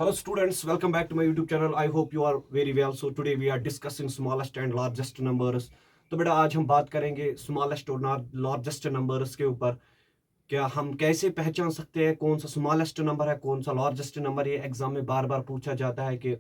Hello students, welcome back to my YouTube channel. I hope you are very well. So today we are discussing smallest and largest numbers. तो बेटा आज हम बात करेंगे smallest और largest numbers के ऊपर। क्या हम कैसे पहचान सकते हैं कौन सा स्मॉलेस्ट नंबर है कौन सा लार्जेस्ट नंबर। ये एग्जाम में बार बार पूछा जाता है कि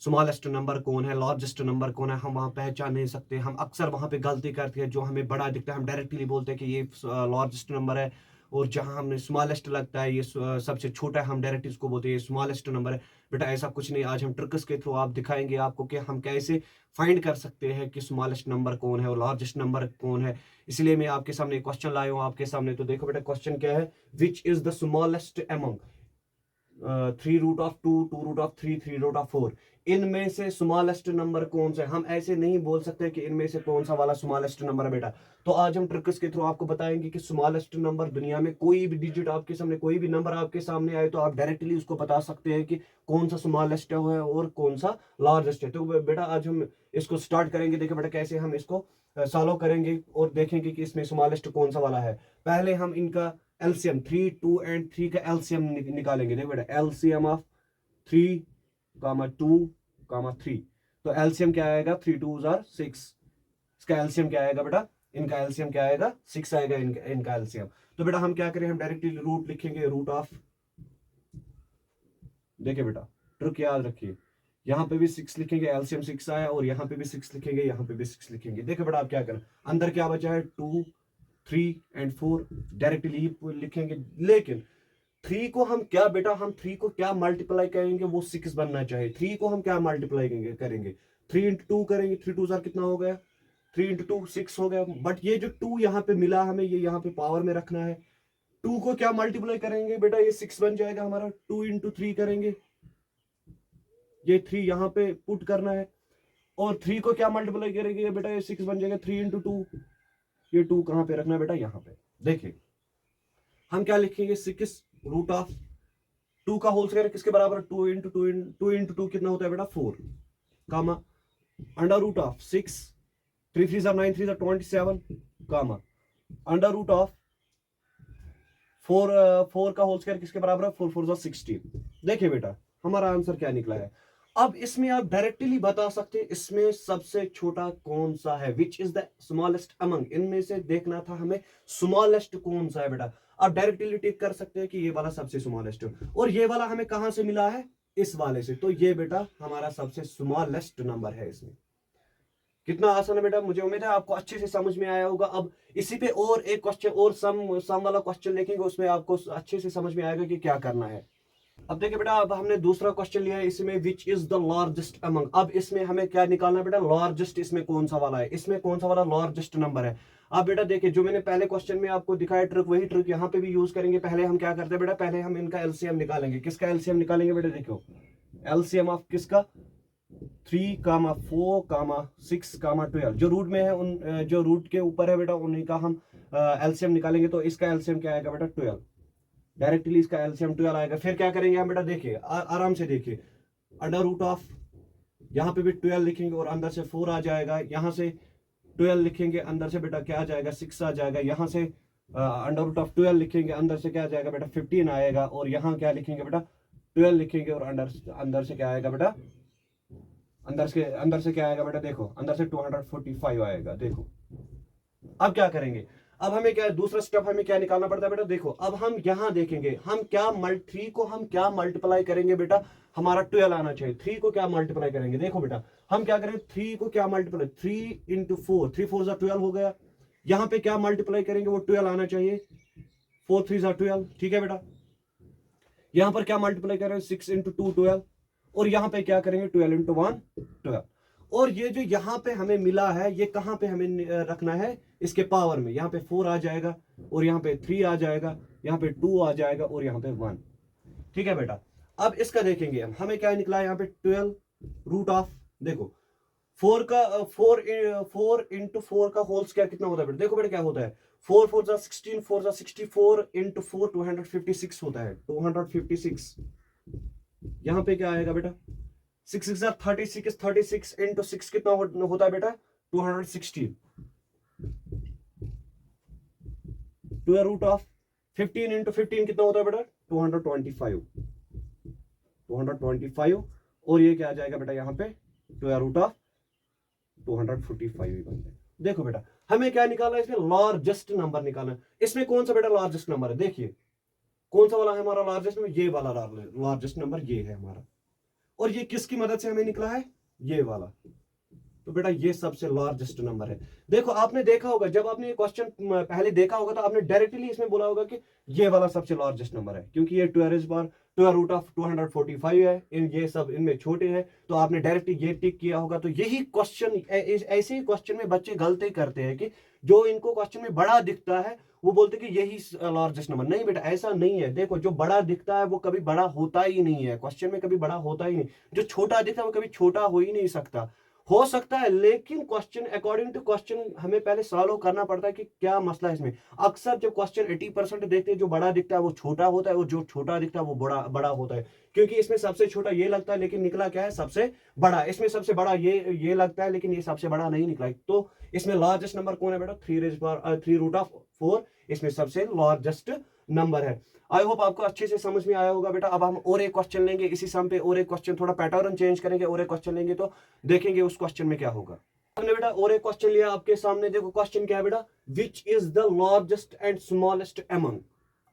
स्मॉलेस्ट नंबर कौन है लार्जेस्ट नंबर कौन है। हम वहाँ पहचान नहीं सकते। हम अक्सर वहाँ पे गलती करते हैं। जो हमें बड़ा दिखता है हम डायरेक्टली बोलते हैं कि ये लार्जेस्ट नंबर है, और जहां हमने स्मॉलेस्ट लगता है ये सबसे छोटा है, हम डायरेक्ट इसको बोलते हैं ये स्मॉलेस्ट नंबर है। बेटा ऐसा कुछ नहीं। आज हम ट्रिक्स के थ्रू आप दिखाएंगे आपको कि हम कैसे फाइंड कर सकते हैं कि स्मॉलेस्ट नंबर कौन है और लार्जेस्ट नंबर कौन है। इसलिए मैं आपके सामने क्वेश्चन लाया हूँ आपके सामने। तो देखो बेटा क्वेश्चन क्या है, which is the smallest among 3 root of 2, 2 root of 3, 3 root of 4। इनमें से स्मॉलेस्ट नंबर कौन सा है। हम ऐसे नहीं बोल सकते कि इनमें से कौन सा वाला स्मॉलेस्ट नंबर है बेटा। तो आज हम ट्रिक्स के थ्रू आपको बताएंगे कि स्मॉलेस्ट नंबर दुनिया में कोई भी डिजिट आपके सामने कोई भी नंबर आपके सामने आए तो आप डायरेक्टली उसको बता सकते हैं कि कौन सा स्मॉलेस्ट है और कौन सा लार्जेस्ट है। तो बेटा आज हम इसको स्टार्ट करेंगे। देखिए बेटा कैसे हम इसको सॉल्व करेंगे और देखेंगे कि इसमें स्मॉलेस्ट कौन सा वाला है। पहले हम इनका एलसीएम 3, 2 एंड 3 का एलसीएम निकालेंगे। देखो बेटा एलसीएम ऑफ 3, 2, 3। तो एलसीएम क्या आएगा, 3 2 6। इसका एलसीएम क्या आएगा बेटा, इनका एलसीएम क्या आएगा, 6 आएगा इनका एलसीएम। तो बेटा हम क्या करें, हम डायरेक्टली रूट लिखेंगे, रूट ऑफ। देखिए बेटा ट्रिक याद रखिए, यहाँ पे भी 6 लिखेंगे, एलसीएम 6 आया, और यहाँ पे भी 6 लिखेंगे, यहाँ पे भी 6 लिखेंगे। देखिए बेटा आप क्या करें, अंदर क्या बचा है 2, 3 एंड 4, डायरेक्टली लिखेंगे। लेकिन 3 को हम क्या बेटा, हम 3 को क्या मल्टीप्लाई करेंगे, वो 6 बनना चाहिए। 3 को हम क्या मल्टीप्लाई करेंगे 3 इंटू 2 करेंगे। 3 2 कितना हो गया, 3 इंटू 2 6 हो गया। बट ये जो 2 यहाँ पे मिला हमें, ये यहाँ पे पावर में रखना है। 2 को क्या मल्टीप्लाई करेंगे बेटा, ये 6 बन जाएगा हमारा। 2 इंटू 3 करेंगे, ये 3 यहाँ पे पुट करना है। और 3 को क्या मल्टीप्लाई करेंगे बेटा, ये 6 बन जाएगा। 3 इंटू 2, ये 2 कहाँ पे रखना है बेटा, यहाँ पे। देखिए हम क्या लिखेंगे, 6 रूट ऑफ 2 का होल स्क्वायर किसके बराबर है, 2 इंटू 2 कितना होता है बेटा, 4, comma under root of 6, 3 3 9, 3 27, comma under root of 4 का होल स्क्वायर किसके बराबर है, 4 4 16। देखिए बेटा हमारा आंसर क्या निकला है। अब इसमें आप डायरेक्टली बता सकते हैं इसमें सबसे छोटा कौन सा है, which is the smallest among. इनमें से देखना था हमें स्मॉलेस्ट कौन सा है बेटा। आप डायरेक्टली टिक कर सकते हैं कि ये वाला सबसे स्मॉलेस्ट है, और ये वाला हमें कहां से मिला है, इस वाले से। तो ये बेटा हमारा सबसे स्मॉलेस्ट नंबर है इसमें। कितना आसान है बेटा, मुझे उम्मीद है आपको अच्छे से समझ में आया होगा। अब इसी पे और एक क्वेश्चन और सम वाला क्वेश्चन देखेंगे, उसमें आपको अच्छे से समझ में आएगा कि क्या करना है। अब देखिए बेटा, अब हमने दूसरा क्वेश्चन लिया है इसमें, विच इज द लार्जेस्ट अमंग। अब इसमें हमें क्या निकालना है बेटा, लार्जेस्ट इसमें कौन सा वाला है, इसमें कौन सा वाला लार्जेस्ट नंबर है। अब बेटा देखिए जो मैंने पहले क्वेश्चन में आपको दिखाया ट्रिक, वही ट्रिक यहाँ पे भी यूज करेंगे। पहले हम क्या करते हैं बेटा, पहले हम इनका एलसीएम निकालेंगे। किसका एलसीएम निकालेंगे बेटा, देखो एलसीएम ऑफ किसका, 3, 4, 6, 12। जो रूट में है उन जो रूट के ऊपर है बेटा उन्हीं का हम एलसीएम निकालेंगे। तो इसका एलसीएम क्या आएगा बेटा, 12। डायरेक्टली इसका एलसीएम 12 आएगा। फिर क्या करेंगे हम बेटा, देखिए आराम से देखिए, अंडर रूट ऑफ, यहाँ पे भी 12 लिखेंगे और अंदर से 4 आ जाएगा। यहाँ से 12 लिखेंगे, अंदर से बेटा क्या आ जाएगा, 6 आ जाएगा। यहाँ से अंडर रूट ऑफ 12 लिखेंगे, अंदर से क्या आ जाएगा बेटा, 15 आएगा। और यहाँ क्या लिखेंगे बेटा, 12 लिखेंगे और अंदर से क्या आएगा बेटा, अंदर से क्या आएगा बेटा, देखो अंदर से 245 आएगा। देखो अब क्या करेंगे, अब हमें क्या दूसरा स्टेप हमें क्या निकालना पड़ता है बेटा। देखो अब हम यहां देखेंगे, हम क्या 3 को हम क्या मल्टीप्लाई करेंगे बेटा, हमारा 12 आना चाहिए। 3 को क्या मल्टीप्लाई करेंगे, देखो बेटा हम क्या करेंगे, 3 को क्या मल्टीप्लाई, 3 इंटू 4, 3 4 12 हो गया। यहां पे क्या मल्टीप्लाई करेंगे, वो 12 आना चाहिए, 4 3 12। ठीक है बेटा, यहां पर क्या मल्टीप्लाई करेंगे, 6 इंटू 2 12। और यहां पे क्या करेंगे, 12 इंटू 1 12। और ये जो यहां पे हमें मिला है, ये कहां पे हमें रखना है, इसके पावर में। यहां पे 4 आ जाएगा, और यहां पे 3 आ जाएगा, यहां पे 2 आ जाएगा, और यहां पे 1। ठीक है बेटा, अब इसका देखेंगे हम, हमें क्या निकला है यहाँ पे, 12 रूट ऑफ, देखो 4 इंटू 4 का होल स्क्वायर कितना होता है बेटा। देखो बेटा क्या होता है, 4 4 16, 4 64 इंटू 4 256 होता है, 256। यहां पे क्या आएगा बेटा, 6 6 36, 36 इंटू 6 कितना होता है बेटा, 216। 2 रूट ऑफ 15 इंटू 15 कितना होता है बेटा, 225। 225 और ये क्या आ जाएगा बेटा यहाँ पे स्क्वायर रूट ऑफ 245 ही बन जाएगा। देखो बेटा हमें क्या निकालना है इसमें लार्जेस्ट नंबर निकालना है। इसमें कौन सा बेटा लार्जेस्ट नंबर है, देखिए कौन सा वाला है हमारा लार्जेस्ट नंबर, ये वाला लार्जेस्ट नंबर ये है हमारा। और ये किसकी मदद से हमें निकला है, ये वाला। तो बेटा ये सबसे लार्जेस्ट नंबर है। देखो आपने देखा होगा जब आपने ये क्वेश्चन पहले देखा होगा तो आपने डायरेक्टली इसमें बोला होगा कि ये वाला सबसे लार्जेस्ट नंबर है, क्योंकि ये स्क्वायर रूट ऑफ 245 है, ये सब इनमें छोटे हैं, तो आपने डायरेक्ट ये टिक किया होगा। तो यही क्वेश्चन, ऐसे ही क्वेश्चन में बच्चे गलती करते हैं कि जो इनको क्वेश्चन में बड़ा दिखता है वो बोलते कि यही लार्जेस्ट नंबर। नहीं बेटा ऐसा नहीं है। देखो जो बड़ा दिखता है वो कभी बड़ा होता ही नहीं है, क्वेश्चन में कभी बड़ा होता ही नहीं। जो छोटा दिखता है वो कभी छोटा हो ही नहीं सकता। हो सकता है लेकिन क्वेश्चन अकॉर्डिंग टू क्वेश्चन हमें पहले सॉल्व करना पड़ता है कि क्या मसला है इसमें। अक्सर जब क्वेश्चन 80% देखते हैं जो बड़ा दिखता है वो छोटा होता है और जो छोटा दिखता है वो बड़ा बड़ा होता है, क्योंकि इसमें सबसे छोटा ये लगता है लेकिन निकला क्या है सबसे बड़ा। इसमें सबसे बड़ा ये लगता है लेकिन ये सबसे बड़ा नहीं निकला। तो इसमें लार्जेस्ट नंबर कौन है बेटा, 3 रूट ऑफ 4 इसमें सबसे लार्जेस्ट नंबर है। आई होप आपको अच्छे से समझ में आया होगा बेटा। अब हम और एक क्वेश्चन लेंगे इसी सम पे, और एक क्वेश्चन थोड़ा पैटर्न चेंज करेंगे, और एक क्वेश्चन लेंगे तो देखेंगे उस क्वेश्चन में क्या होगा। हमने बेटा और एक क्वेश्चन लिया आपके सामने। देखो क्वेश्चन क्या है बेटा, विच is the largest and smallest among.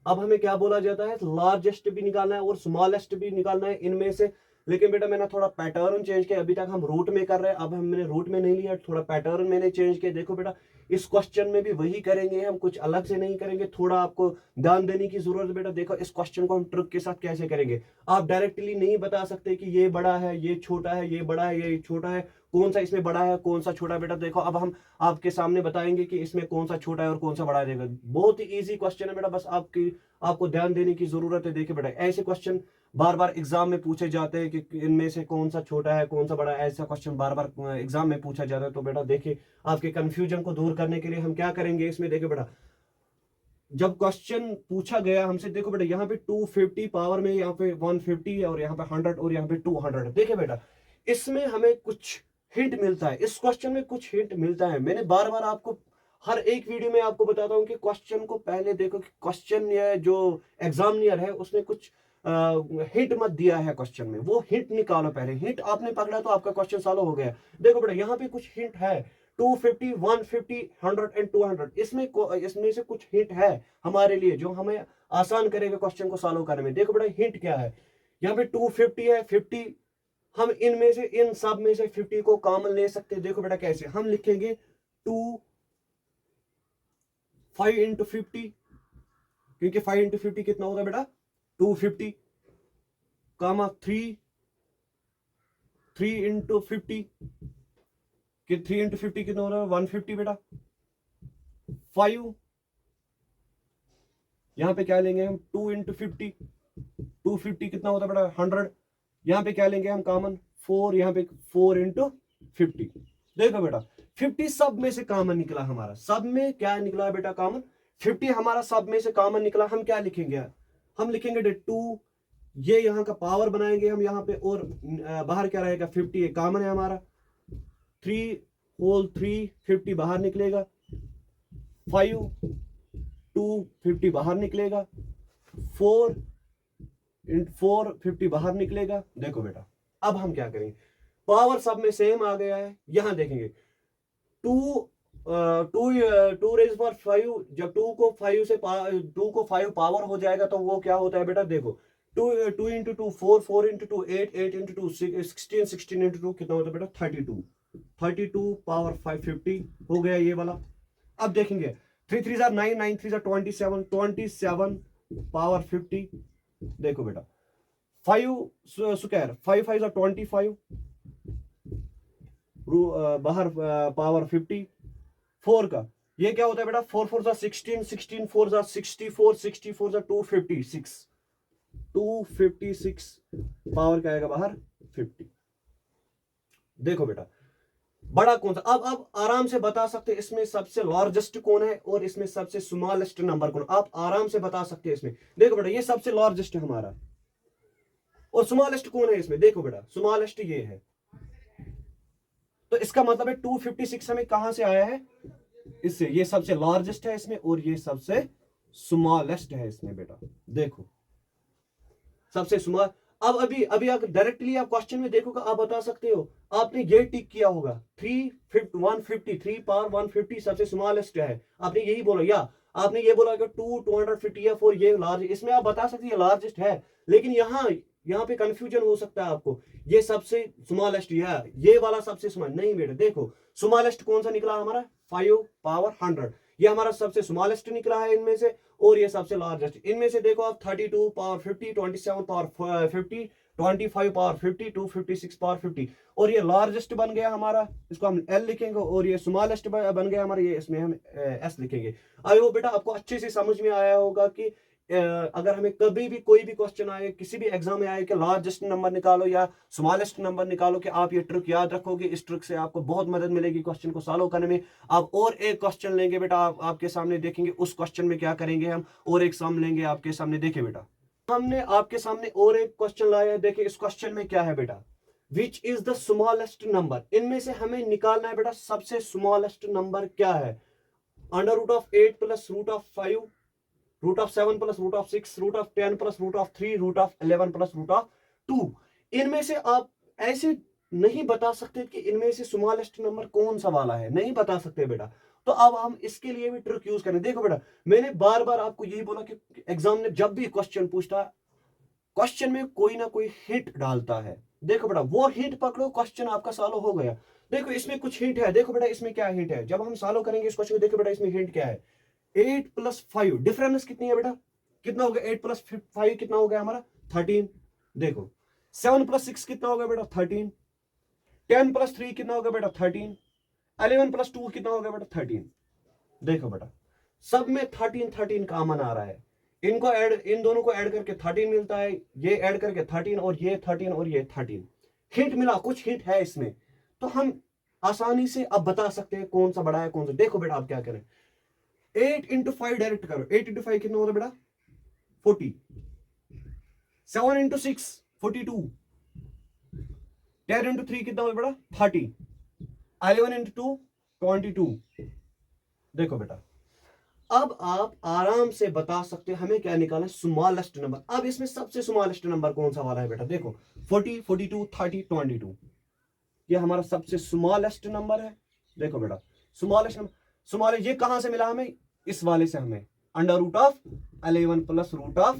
अब हमें क्या बोला जाता है, लार्जेस्ट भी निकालना है और स्मॉलेस्ट भी निकालना है इनमें से। लेकिन बेटा मैंने थोड़ा पैटर्न चेंज किया, अभी तक हम रूट में कर रहे हैं, अब हमने रूट में नहीं लिया, थोड़ा पैटर्न मैंने चेंज किया। देखो बेटा इस क्वेश्चन में भी वही करेंगे हम, कुछ अलग से नहीं करेंगे, थोड़ा आपको ध्यान देने की जरूरत है बेटा। देखो इस क्वेश्चन को हम ट्रिक के साथ कैसे करेंगे। आप डायरेक्टली नहीं बता सकते कि ये बड़ा है ये छोटा है, ये बड़ा है ये छोटा है, कौन सा इसमें बड़ा है कौन सा छोटा है। बेटा देखो अब हम आपके सामने बताएंगे कि इसमें कौन सा छोटा है और कौन सा बड़ा है। बहुत ही ईजी क्वेश्चन है बेटा, बस आपको ध्यान देने की जरूरत है। देखिए बेटा ऐसे क्वेश्चन बार बार एग्जाम में पूछे जाते हैं कि इनमें से कौन सा छोटा है कौन सा बड़ा है, ऐसा क्वेश्चन बार बार एग्जाम में पूछा जाता है। तो बेटा देखिए आपके कंफ्यूजन को दूर करने के लिए हम क्या करेंगे इसमें। देखिए बेटा जब क्वेश्चन पूछा गया हमसे, देखो बेटा यहाँ पे 250 पावर में, यहाँ पे 150 है और यहाँ पे 100 और यहाँ पे 200 है। देखिए बेटा इसमें हमें कुछ हिंट मिलता है, इस क्वेश्चन में कुछ हिंट मिलता है। मैंने बार बार आपको हर एक वीडियो में आपको बताता हूं कि क्वेश्चन को पहले देखो कि क्वेश्चन या जो एग्जामिनर है उसने कुछ हिंट मत दिया है क्वेश्चन में, वो हिंट निकालो पहले। हिंट आपने पकड़ा तो आपका क्वेश्चन सॉल्व हो गया। देखो बेटा यहाँ पे कुछ हिंट है, 250 150 100 एंड 200, इसमें से कुछ हिंट है हमारे लिए जो हमें आसान करेगा क्वेश्चन को सॉल्व करने में। देखो बेटा हिंट क्या है, यहाँ पे 250 है, 50, हम इनमें से इन सब में से 50 को कॉमन ले सकते हैं। देखो बेटा कैसे हम लिखेंगे, 5 इंटू 50, क्योंकि 5 इंटू 50 कितना होगा बेटा 250, कामा 3 इंटू 50, 3 इंटू 50 कितना हो रहा है 150 बेटा। 5 यहां पे क्या लेंगे हम 2 इंटू 50, 250 कितना होता है बेटा 100। यहां पे क्या लेंगे हम कॉमन 4, यहां पे 4 इंटू 50। देखो बेटा 50 सब में से कॉमन निकला हमारा, सब में क्या निकला बेटा कॉमन 50 हमारा सब में से कॉमन निकला। हम क्या लिखेंगे, हम लिखेंगे 2, ये यहाँ का पावर बनाएंगे हम यहाँ पे, और बाहर क्या रहेगा 50 कॉमन है हमारा, 3 होल 3 50 बाहर निकलेगा, 5 2 50 बाहर निकलेगा, 4 50 बाहर निकलेगा। देखो बेटा अब हम क्या करेंगे, पावर सब में सेम आ गया है। यहां देखेंगे 2 रेज पावर 5, जब 2 को 5 पावर हो जाएगा तो वो क्या होता है बेटा, देखो 2 इंटू 2 4, 4 इंटू 2 8, 8 इंटू 2 16, 16 इंटू 2 कितना होता है बेटा 32 पावर 550 हो गया ये वाला। अब देखेंगे 3 3 9, 9 3 27, 27 पावर 50। देखो बेटा 5 स्क्वायर 5 5 25, बाहर पावर 50, 4 का ये क्या होता है बेटा 4 4 16, 16 4 64, 64 256, 256 पावर क्या आएगा बाहर 50। देखो बेटा बड़ा कौन सा, अब आराम से बता सकते इसमें सबसे लार्जेस्ट कौन है और इसमें सबसे स्मॉलेस्ट नंबर कौन, आप आराम से बता सकते हैं इसमें। देखो बेटा ये सबसे लार्जेस्ट है हमारा और स्मॉलेस्ट कौन है इसमें, देखो बेटा स्मॉलेस्ट ये है, तो इसका मतलब है 256 हमें कहां से आया है, इससे। ये सबसे लार्जेस्ट है इसमें और ये सबसे स्मॉलेस्ट है इसमें बेटा। देखो सबसे स्मॉल, अब अभी अभी अगर डायरेक्टली आप क्वेश्चन में देखोगे आप बता सकते हो, आपने ये टिक किया होगा 150 पावर 150 सबसे स्मॉलेस्ट है, आपने यही बोला, या आपने ये बोला कि 250 या 4 ये लार्ज, इसमें आप बता सकते हैं लार्जेस्ट है, लेकिन यहाँ पे कंफ्यूजन हो सकता है आपको, ये सबसे स्मॉलेस्ट है, ये वाला सबसे स्मॉल नहीं बेटा। देखो स्मॉलेस्ट कौन सा निकला हमारा 5 पावर 100, ये हमारा सबसे स्मॉलेस्ट निकला है इनमें से, और ये सबसे लार्जेस्ट इनमें से। देखो आप 32 पावर 50, 27 पावर 50, 25 पावर 50, 256 पावर 50, और ये लार्जेस्ट बन गया हमारा, इसको हम L लिखेंगे, और ये स्मॉलेस्ट बन गया हमारा, ये इसमें हम S लिखेंगे। आई होप बेटा आपको अच्छे से समझ में आया होगा कि अगर हमें कभी भी कोई भी क्वेश्चन आए, किसी भी एग्जाम में आए कि लार्जेस्ट नंबर निकालो या स्मॉलेस्ट नंबर निकालो, कि आप ये ट्रिक याद रखोगे, इस ट्रिक से आपको बहुत मदद मिलेगी क्वेश्चन को सॉल्व करने में। आप और एक क्वेश्चन लेंगे बेटा, आपके सामने देखेंगे उस क्वेश्चन में क्या करेंगे हम, और एक सम लेंगे आपके सामने। देखिए बेटा हमने आपके सामने और एक क्वेश्चन लाया है, देखिए इस क्वेश्चन में क्या है बेटा, विच इज द स्मॉलेस्ट नंबर, इनमें से हमें निकालना है बेटा सबसे स्मॉलेस्ट नंबर क्या है। Under root of 8 plus root of 5, root of 7 plus root of 6, root of 10 plus root of 3, root of 11 plus root of 2। इनमें से आप ऐसे नहीं बता सकते कि इनमें से स्मॉलेस्ट नंबर कौन सा वाला है, नहीं बता सकते बेटा। तो अब हम इसके लिए भी ट्रिक यूज करें। देखो बेटा मैंने बार बार आपको यही बोला कि एग्जाम ने जब भी क्वेश्चन पूछता, क्वेश्चन में कोई ना कोई हिंट डालता है। देखो बेटा वो हिंट पकड़ो, क्वेश्चन आपका सॉल्व हो गया। देखो इसमें कुछ हिंट है, देखो बेटा इसमें क्या हिंट है, जब हम सॉल्व करेंगे इस क्वेश्चन को, देखो बेटा इसमें हिंट क्या है, 8 प्लस 5 डिफरेंस कितनी है बेटा, कितना हो गया 8 प्लस 5 कितना हो गया हमारा 13। देखो 7 प्लस 6 कितना हो गया बेटा 13, 10 प्लस 3 कितना हो गया बेटा 13, 11 प्लस 2 कितना हो गया बेटा 13। देखो बेटा सब में 13 कॉमन आ रहा है, इनको ऐड, इन दोनों को ऐड करके 13 मिलता है, ये ऐड करके 13, और ये 13 और ये 13। हिंट मिला, कुछ हिंट है इसमें, तो हम आसानी से अब बता सकते हैं कौन सा बड़ा है कौन सा। देखो बेटा आप क्या करें, 8 इंटू 5 डायरेक्ट करो, 8 इंटू 5 कितना होता है बेटा 40, 7 इंटू 6 42, 10 इंटू 3 कितना होता है बेटा 30, 11 इंटू 2 22। देखो बेटा अब आप आराम से बता सकते हैं हमें क्या निकालना है, स्मॉलेस्ट नंबर। अब इसमें सबसे स्मॉलेस्ट नंबर कौन सा वाला है बेटा, देखो 40, 42, 30, 22, ये हमारा सबसे स्मॉलेस्ट नंबर है। देखो बेटा स्मॉलेस्ट नंबर, स्मॉल ये कहां से मिला हमें, इस वाले से, हमें under root of 11 plus root of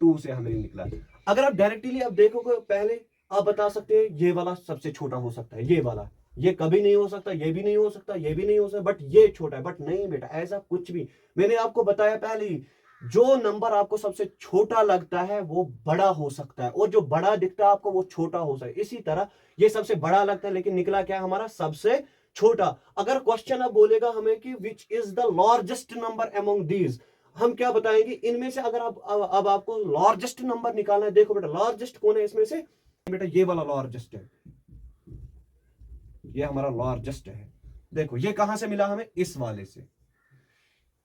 2 से हमें निकला। अगर आप डायरेक्टली आप देखोगे पहले आप बता सकते हैं ये वाला सबसे छोटा हो सकता है, ये वाला, ये कभी नहीं हो सकता, ये भी नहीं हो सकता, ये भी नहीं हो सकता, बट ये छोटा है। बट नहीं बेटा ऐसा कुछ भी, मैंने आपको बताया पहले ही, जो नंबर आपको सबसे छोटा लगता है वो बड़ा हो सकता है, और जो बड़ा दिखता है आपको वो छोटा हो सकता है। इसी तरह ये सबसे बड़ा लगता है लेकिन निकला क्या हमारा सबसे छोटा। अगर क्वेश्चन अब बोलेगा हमें कि विच is the largest number among these, हम क्या बताएंगे इनमें से, अगर आप अब आपको लार्जेस्ट नंबर निकालना है। देखो बेटा लार्जेस्ट कौन है इसमें से, बेटा ये वाला लार्जेस्ट है, ये हमारा लार्जेस्ट है। देखो ये कहां से मिला हमें, इस वाले से।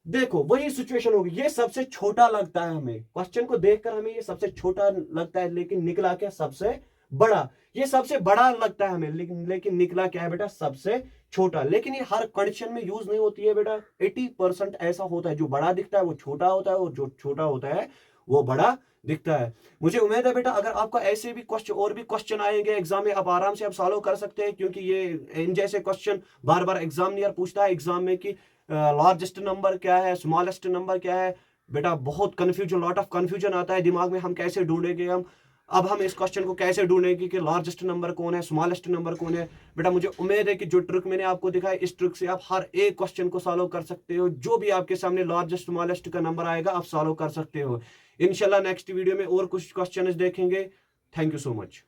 देखो वही सिचुएशन होगी, ये सबसे छोटा लगता है हमें, क्वेश्चन को देखकर हमें ये सबसे छोटा लगता है लेकिन निकला क्या सबसे बड़ा। ये सबसे बड़ा लगता है हमें लेकिन निकला क्या है बेटा सबसे छोटा। लेकिन ये हर कंडीशन में यूज नहीं होती है बेटा, 80% ऐसा होता है जो बड़ा दिखता है वो छोटा होता है, और जो छोटा होता है वो बड़ा दिखता है। मुझे उम्मीद है बेटा अगर आपको ऐसे भी क्वेश्चन और भी क्वेश्चन आएंगे एग्जाम में, आप आराम से आप सॉल्व कर सकते हैं, क्योंकि ये इन जैसे क्वेश्चन बार बार एग्जामिनर पूछता है एग्जाम में कि लार्जेस्ट नंबर क्या है, स्मॉलेस्ट नंबर क्या है। बेटा बहुत कंफ्यूजन, लॉट ऑफ कंफ्यूजन आता है दिमाग में, हम कैसे ढूंढेंगे अब हम इस क्वेश्चन को कैसे ढूंढेंगे कि लार्जेस्ट नंबर कौन है, स्मॉलेस्ट नंबर कौन है। बेटा मुझे उम्मीद है कि जो ट्रिक मैंने आपको दिखाया इस ट्रिक से आप हर एक क्वेश्चन को सॉल्व कर सकते हो, जो भी आपके सामने लार्जेस्ट स्मॉलेस्ट का नंबर आएगा आप सॉल्व कर सकते हो। इंशाल्लाह नेक्स्ट वीडियो में और कुछ क्वेश्चन देखेंगे। Thank you so much.